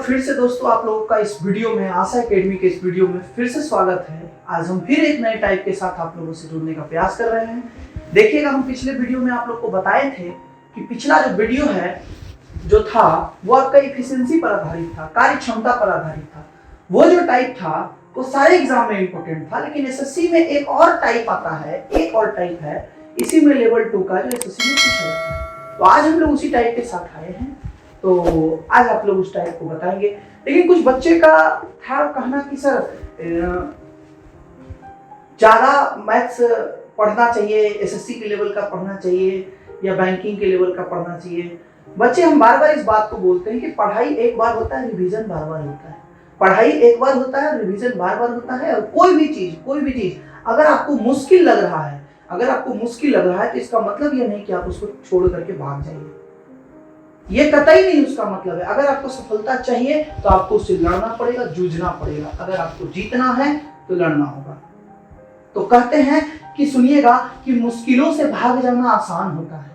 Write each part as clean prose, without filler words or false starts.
फिर से दोस्तों आप लोगों का इस वीडियो में आशा एकेडमी के इस वीडियो में फिर से स्वागत है। आज हम फिर एक नए टाइप के साथ आप लोगों से जुड़ने का प्रयास कर रहे हैं। देखिएगा, हम पिछले वीडियो में आप लोग को बताए थे कि पिछला जो वीडियो है जो था वो आपका एफिशिएंसी पर आधारित था, कार्य क्षमता पर आधारित था। वो जो टाइप था वो सारे एग्जाम में इंपॉर्टेंट था, लेकिन एसएससी में एक और टाइप आता है, एक और टाइप है इसी में लेवल 2 का, जो एसएससी में पूछा जाता है। तो आज हम लोग उसी टाइप के साथ आए हैं, तो आज आप लोग उस टाइप को बताएंगे। लेकिन कुछ बच्चे का था कहना कि सर ज्यादा मैथ्स पढ़ना चाहिए, एसएससी के लेवल का पढ़ना चाहिए या बैंकिंग के लेवल का पढ़ना चाहिए। बच्चे, हम बार बार इस बात को बोलते हैं कि पढ़ाई एक बार होता है, रिवीजन बार बार होता है। पढ़ाई एक बार होता है, रिवीजन बार बार होता है। और कोई भी चीज अगर आपको मुश्किल लग रहा है, तो इसका मतलब ये नहीं कि आप उसको छोड़ करके भाग जाइए। ये कतई नहीं उसका मतलब है। अगर आपको सफलता चाहिए तो आपको उससे लड़ना पड़ेगा, जूझना पड़ेगा। अगर आपको जीतना है तो लड़ना होगा। तो कहते हैं कि सुनिएगा कि मुश्किलों से भाग जाना आसान होता है,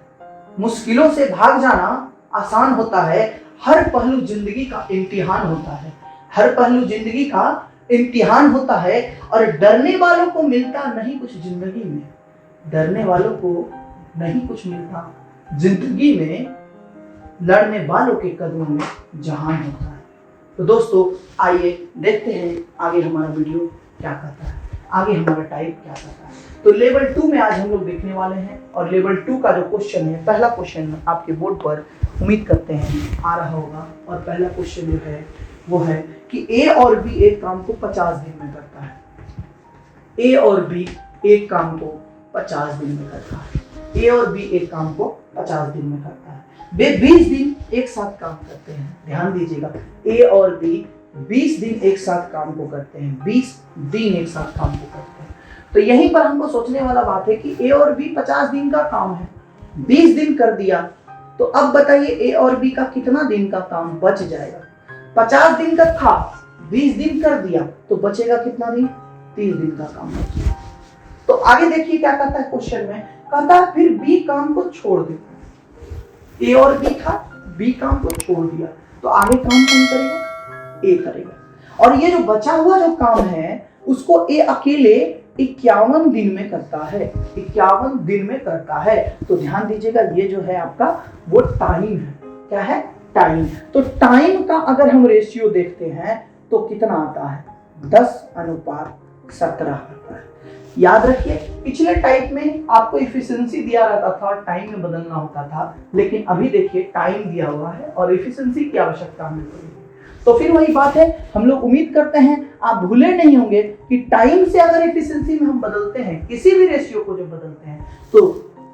मुश्किलों से भाग जाना आसान होता है। हर पहलू जिंदगी का इम्तिहान होता है, हर पहलू जिंदगी का इम्तिहान होता है। और डरने वालों को मिलता नहीं कुछ जिंदगी में, डरने वालों को नहीं कुछ मिलता जिंदगी में, लड़ने वालों के कदमों में जहान होता है। तो दोस्तों आइए देखते हैं आगे हमारा वीडियो क्या कहता है, आगे हमारा टाइप क्या कहता है। तो लेवल 2 में आज हम लोग देखने वाले हैं। और लेवल 2 का जो क्वेश्चन है, पहला क्वेश्चन आपके बोर्ड पर उम्मीद करते हैं आ रहा होगा। और पहला क्वेश्चन जो है वो है कि ए और बी एक काम को 50 दिन में करता है। ए और बी एक काम को 50 दिन में करता है। ए और बी एक काम को 50 दिन में करता है। वे 20 दिन एक साथ काम करते हैं। ध्यान दीजिएगा, ए और बी 20 दिन एक साथ काम को करते हैं, 20 दिन एक साथ काम को करते हैं। तो यहीं पर हमको सोचने वाला बात है कि ए और बी 50 दिन का काम है, 20 दिन कर दिया, तो अब बताइए ए और बी का कितना दिन का काम बच जाएगा। 50 दिन का था, 20 दिन कर दिया, तो बचेगा कितना दिन, 30 दिन का काम बचेगा। तो आगे देखिए क्या कहता है क्वेश्चन में, कहता है फिर बी काम को छोड़ देता है। ए और बी था, बी काम को छोड़ दिया, तो आगे काम कौन करेगा, ए करेगा। और ये जो बचा हुआ जो काम है उसको ए अकेले 51 दिन में करता है, 51 दिन में करता है। तो ध्यान दीजिएगा, ये जो है आपका वो टाइम है। क्या है, टाइम। तो टाइम का अगर हम रेशियो देखते हैं तो कितना आता है, 10:17 आता है। याद रखिए, पिछले टाइप में आपको एफिशिएंसी दिया रहता था, टाइम में बदलना होता था, लेकिन अभी देखिए टाइम दिया हुआ है और एफिशिएंसी की आवश्यकता हमें पड़ेगी। तो फिर वही बात है, हम लोग उम्मीद करते हैं आप भूले नहीं होंगे कि टाइम से अगर एफिशिएंसी में हम बदलते हैं, किसी भी रेशियो को जब बदलते हैं तो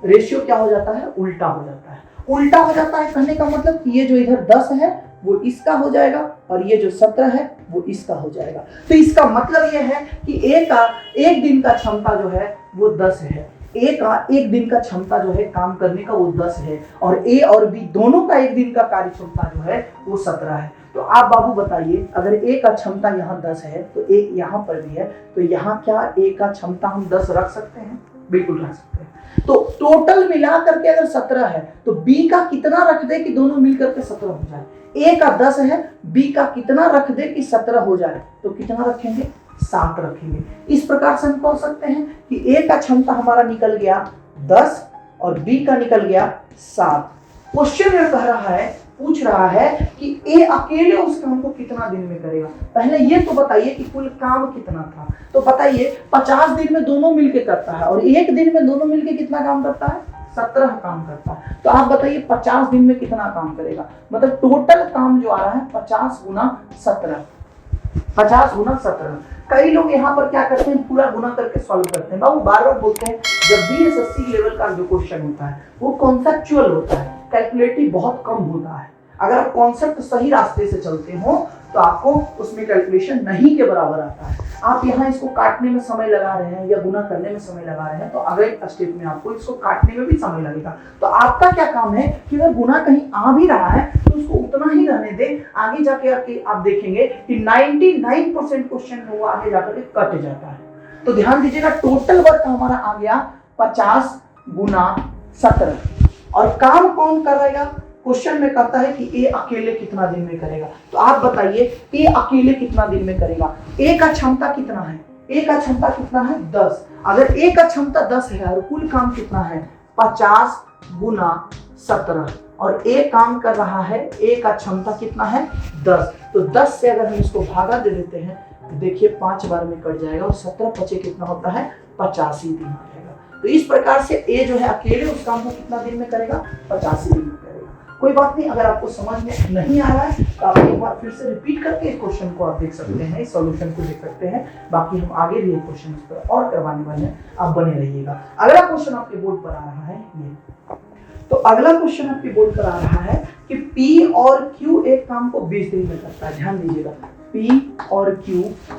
रेशियो क्या हो जाता है, उल्टा हो जाता है। उल्टा हो जाता है कहने का मतलब कि ये जो इधर 10 है वो इसका हो जाएगा और ये जो 17 है वो इसका हो जाएगा। तो इसका मतलब ये है कि ए का एक दिन का क्षमता जो है वो 10 है। ए का एक दिन का क्षमता जो है काम करने का वो 10 है, और ए और बी दोनों का एक दिन का कार्य क्षमता जो है वो 17 है। तो आप बाबू बताइए, अगर ए का क्षमता यहाँ 10 है तो ए यहाँ पर भी है, तो यहाँ क्या ए का क्षमता हम 10 रख सकते हैं, बिल्कुल रख सकते हैं। तो टोटल मिला करके अगर 17 है तो बी का कितना रख दे कि दोनों मिलकर के 17 हो जाए। ए का 10 है, बी का कितना रख दे कि 17 हो जाए, तो कितना रखेंगे, 7 रखेंगे। इस प्रकार से हम कह सकते हैं कि ए का क्षमता हमारा निकल गया 10 और बी का निकल गया 7। क्वेश्चन में कह रहा है, पूछ रहा है कि ए अकेले उस काम को कितना दिन में करेगा। पहले ये तो बताइए कि कुल काम कितना था। तो बताइए 50 दिन में दोनों मिलके करता है और एक दिन में दोनों मिलके कितना काम करता है, 17 काम करता है। तो आप बताइए 50 दिन में कितना काम करेगा। मतलब टोटल काम जो आ रहा है 50 गुना 17, 50 गुना 17। कई लोग यहाँ पर क्या करते हैं, पूरा गुना करके सॉल्व करते हैं। बाबू बार बार बोलते हैं जब भी एसएससी लेवल का जो क्वेश्चन होता है वो कॉन्सेप्चुअल होता है, कैलकुलेटिव बहुत कम होता है। अगर आप कॉन्सेप्ट सही रास्ते से चलते हो तो आपको उसमें कैलकुलेशन नहीं के बराबर आता है। आप यहाँ इसको काटने में समय लगा रहे हैं या गुना करने में समय लगा रहे हैं, तो अगले स्टेप में आपको इसको काटने में भी समय लगेगा। तो आपका क्या काम है कि अगर गुना कहीं आ भी रहा है तो उसको उतना ही रहने दें। आगे जाके आप देखेंगे कि 99% क्वेश्चन वो आगे जाकर के कट जाता है। तो ध्यान दीजिएगा, टोटल वर्क हमारा आ गया 50 गुना 17। और काम कौन करेगा, क्वेश्चन में कहता है कि ए अकेले कितना दिन में करेगा। तो आप बताइए ए अकेले कितना दिन में करेगा। ए का क्षमता कितना है, ए का क्षमता कितना है 10। अगर ए का क्षमता 10 है और कुल काम कितना है 50 गुना 17 और ए काम कर रहा है, ए का क्षमता कितना है 10। तो 10 से अगर हम इसको भागा दे देते हैं तो देखिए 5 बार में कट जाएगा और 17 पचे कितना होता है 85 दिन आ जाएगा। तो इस प्रकार से ए जो है अकेले उस काम को कितना दिन में करेगा 85 दिन में करेगा। कोई बात नहीं, अगर आपको समझ में नहीं आ रहा है तो आप एक बार फिर से रिपीट करके इस क्वेश्चन को आप देख सकते हैं, इस सॉल्यूशन को देख सकते हैं। बाकी हम आगे भी एक क्वेश्चन इस पर और करवाने वाले हैं, आप बने रहिएगा। अगला क्वेश्चन आपके बोर्ड पर आ रहा है ये। तो अगला क्वेश्चन आपके बोर्ड पर आ रहा है कि P और Q एक काम को 20 दिन में करता है। ध्यान दीजिएगा, P और Q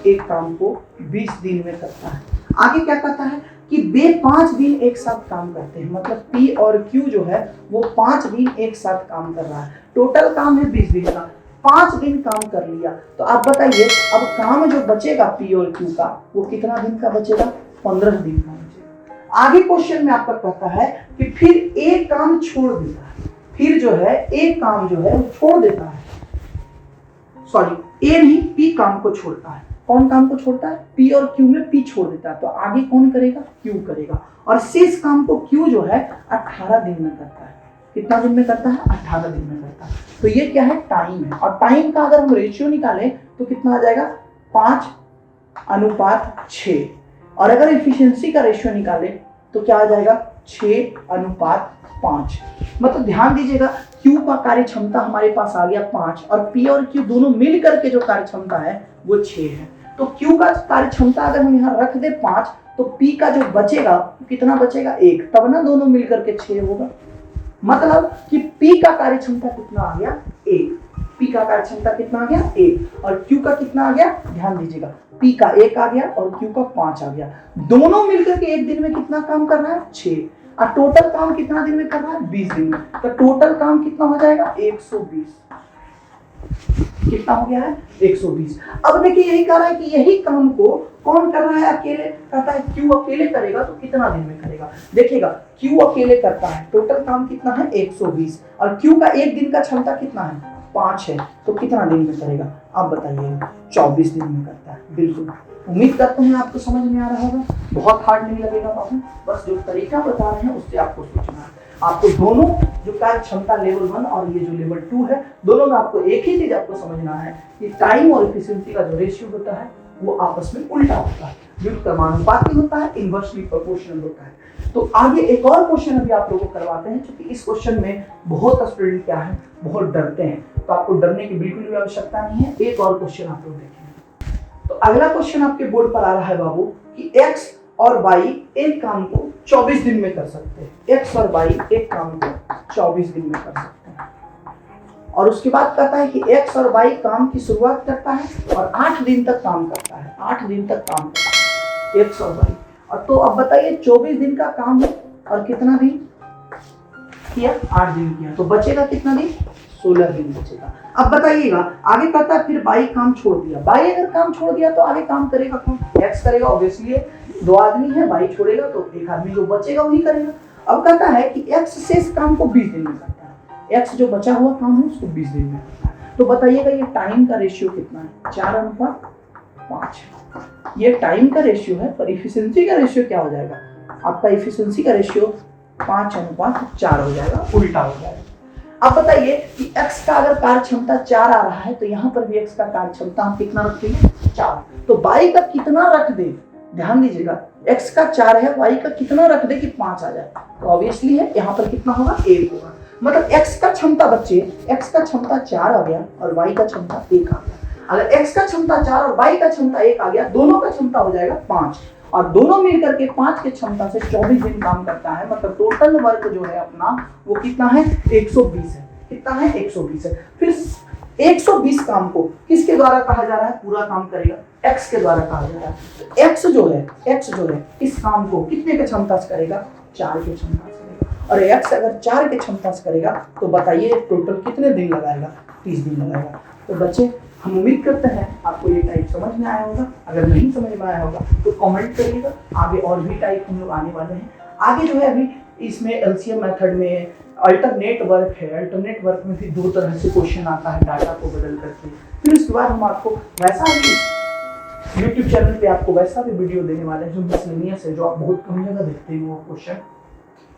एक काम को 20 दिन में करता है। आगे क्या कहता है कि वे 5 दिन एक साथ काम करते हैं, मतलब P और Q जो है वो 5 दिन एक साथ काम कर रहा है। टोटल काम है 20 दिन का, 5 दिन काम कर लिया। तो आप बताइए अब काम जो बचेगा P और Q का वो कितना दिन का बचेगा 15 दिन का बचेगा। आगे क्वेश्चन में आपका कहता है कि फिर एक काम छोड़ देता है, फिर जो है एक काम जो है वो छोड़ देता है, सॉरी ए नहीं P काम को छोड़ता है। कौन काम को छोड़ता है P और Q में P छोड़ देता है। तो आगे कौन करेगा Q करेगा और शेष काम को Q जो है 18 दिन में करता है। कितना दिन में करता है 18 दिन में करता है। तो ये क्या है टाइम है और टाइम का अगर हम रेशियो निकालें तो कितना आ जाएगा 5:6 और अगर एफिशिएंसी का रेशियो निकाले तो क्या आ जाएगा 6:5। मतलब ध्यान दीजिएगा Q का कार्य क्षमता हमारे पास आ गया 5 और P और Q दोनों मिल करके जो कार्य क्षमता है वो 6 है। तो Q का कार्य क्षमता अगर हम यहाँ रख दे 5 तो P का जो बचेगा कितना बचेगा 1, तब ना दोनों मिल करके 6 होगा। मतलब कि P का कार्य क्षमता कितना आ गया 1, P का कार्य क्षमता कितना आ गया 1 और Q का कितना आ गया, ध्यान दीजिएगा P का 1 आ गया और Q का 5 आ गया। दोनों मिलकर के एक दिन में कितना काम कर रहा है 6 और टोटल काम कितना दिन में कर रहा है 20 दिन में। तो टोटल काम कितना हो जाएगा 120। कितना हो गया है 120। अब देखिए यही कह रहा है कि यही काम को कौन कर रहा है अकेले, कहता है Q अकेले करेगा तो कितना दिन में करेगा। देखिएगा Q अकेले करता है, टोटल काम कितना है 120 और Q का एक दिन का क्षमता कितना है 5 है, तो कितना दिन में करेगा आप बताइएगा 24 दिन में करता है। बिल्कुल उम्मीद करते हैं आपको समझ में आ रहा होगा, बहुत हार्ड नहीं लगेगा बाबू, बस जो तरीका बता रहे हैं उससे आपको सोचना है। आपको दोनों जो कार्य क्षमता लेवल 1 और ये जो लेवल 2 है दोनों में आपको एक ही चीज आपको समझना है कि टाइम और एफिशिएंसी का जो रेशियो होता है वो आपस में उल्टा होता है, व्युत्क्रमानुपाती होता है, इनवर्सली प्रोपोर्शनल होता है। तो आगे एक और क्वेश्चन अभी आप लोगों को करवाते हैं, क्योंकि इस क्वेश्चन में बहुत स्टूडेंट क्या है बहुत डरते हैं, तो आपको डरने की बिल्कुल भी आवश्यकता नहीं है। एक और क्वेश्चन आप लोग देखें। तो अगला क्वेश्चन आपके बोर्ड पर आ रहा है बाबू कि x और y एक काम को 24 दिन में कर सकते हैं। x और y एक काम को 24 दिन में कर सकते हैं और उसके बाद कहता है कि x और y काम की शुरुआत करता है और 8 दिन तक काम करता है, 8 दिन तक काम करता है x और y। और तो अब बताइए 24 दिन का काम है और कितना दिन किया 8 दिन किया, तो बचेगा कितना दिन 16 दिन बचेगा। अब बताइएगा आगे कहता है फिर बाई काम छोड़ दिया, बाई अगर काम छोड़ दिया तो आगे काम करेगा कौन, एक्स करेगा। ऑब्वियसली 2 आदमी है, बाई छोड़ेगा तो एक आदमी जो बचेगा वही करेगा। अब कहता है कि एक्स शेष काम को 20 दिन में करता है, एक्स जो बचा हुआ काम है उसको 20 दिन में करता है। तो बताइएगा ये टाइम का रेशियो कितना है 4:5 है, ये टाइम का रेशियो है। पर इफिशिएंसी का रेशियो क्या हो जाएगा आपका, इफिशिएंसी का रेशियो 5:4 हो जाएगा, उल्टा हो जाएगा। अब बताइए कि x का अगर कार्य क्षमता 4 आ रहा है तो यहाँ पर भी x का कार्य क्षमता हम कितना रखेंगे 4, तो y का कितना रख दे, ध्यान दीजिएगा x का 4 है, y का कितना रख दे कि 5 आ जाए, तो ऑब्वियसली है यहाँ पर कितना होगा 1 होगा। मतलब x का क्षमता बच्चे, x का क्षमता 4 आ गया और y का क्षमता 1 आ गया। अगर x का क्षमता 4 और y का क्षमता 1 आ गया, दोनों का क्षमता हो जाएगा 5 और दोनों मिलकर के 5 के क्षमता से 24 दिन काम करता है। मतलब टोटल वर्क जो है अपना वो कितना है 120 है, कितना है 120 है। फिर 120 काम को किसके द्वारा कहा जा रहा है, पूरा काम करेगा x के द्वारा कहा जा रहा है। तो x जो है इस काम को कितने के क्षमता से करेगा 4 के क्षमता से करेगा और x अगर 4 के क्षमता से करेगा तो बताइए टोटल कितने दिन लगाएगा 30 दिन लगाएगा। तो बच्चे हम उम्मीद करते हैं आपको ये टाइप समझ में आया होगा, अगर नहीं समझ में आया होगा तो कमेंट करिएगा, आगे और भी टाइप हम लोग आने वाले हैं। आगे जो है अभी इसमें एलसीएम मेथड में अल्टरनेट वर्क है, अल्टरनेट वर्क में भी 2 तरह से क्वेश्चन आता है डाटा को बदल करके। फिर उसके बाद हम आपको वैसा भी यूट्यूब चैनल पे आपको वैसा भी वीडियो देने वाले हैं जो मिसलेनियस है, जो आप बहुत कम जगह देखते हैं वो क्वेश्चन,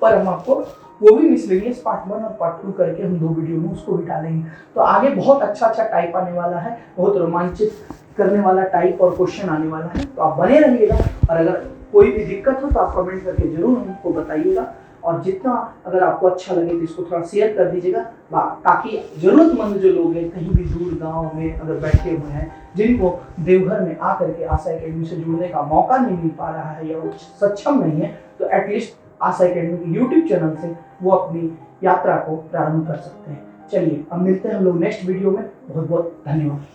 पर हम आपको वो भी मिसलेनियस पार्ट 1 और पार्ट 2 करके हम 2 वीडियो में उसको भी डालेंगे। तो आगे बहुत अच्छा टाइप आने वाला है, बहुत रोमांचित करने वाला टाइप और क्वेश्चन आने वाला है, तो आप बने रहिएगा। और अगर कोई भी दिक्कत हो तो आप कमेंट करके जरूर हमको बताइएगा, और जितना अगर आपको अच्छा लगे तो इसको थोड़ा शेयर कर दीजिएगा, ताकि जरूरतमंद जो लोग हैं कहीं भी दूर गांव में अगर बैठे हुए हैं, जिनको देवघर में आकर के आशा एकेडमी से जुड़ने का मौका नहीं मिल पा रहा है या वो सक्षम नहीं है, तो एटलीस्ट आशा एकेडमी के यूट्यूब चैनल से वो अपनी यात्रा को प्रारंभ कर सकते हैं। चलिए अब मिलते हैं हम लोग नेक्स्ट वीडियो में। बहुत बहुत धन्यवाद।